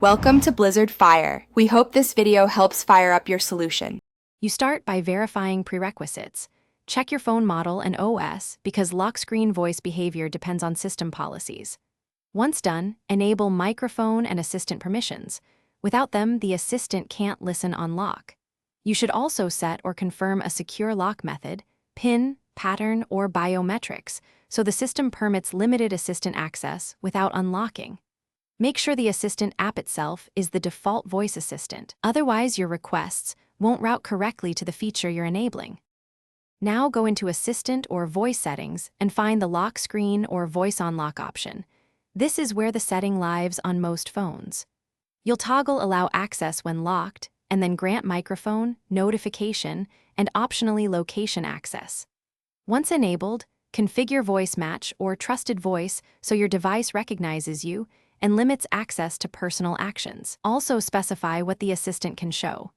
Welcome to Blizzard Fire. We hope this video helps fire up your solution. You start by verifying prerequisites. Check your phone model and OS because lock screen voice behavior depends on system policies. Once done, enable microphone and assistant permissions. Without them, the assistant can't listen on lock. You should also set or confirm a secure lock method, PIN, pattern, or biometrics, so the system permits limited assistant access without unlocking. Make sure the assistant app itself is the default voice assistant, otherwise your requests won't route correctly to the feature you're enabling. Now go into Assistant or Voice settings and find the lock screen or voice unlock option. This is where the setting lives on most phones. You'll toggle Allow Access when locked, and then grant microphone, notification, and optionally location access. Once enabled, configure voice match or trusted voice so your device recognizes you and limits access to personal actions. Also specify what the assistant can show.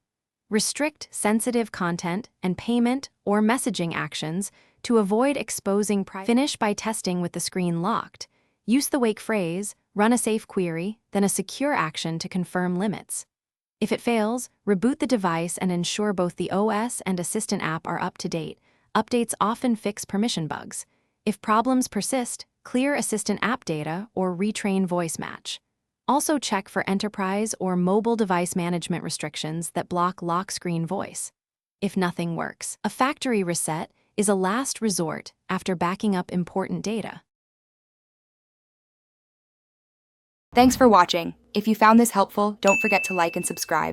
Restrict sensitive content and payment or messaging actions to avoid exposing privacy. Finish by testing with the screen locked. Use the wake phrase, run a safe query, then a secure action to confirm limits. If it fails, reboot the device and ensure both the OS and assistant app are up to date. Updates often fix permission bugs. If problems persist, clear assistant app data or retrain voice match. Also check for enterprise or mobile device management restrictions that block lock screen voice. If nothing works, a factory reset is a last resort after backing up important data. Thanks for watching. If you found this helpful, don't forget to like and subscribe.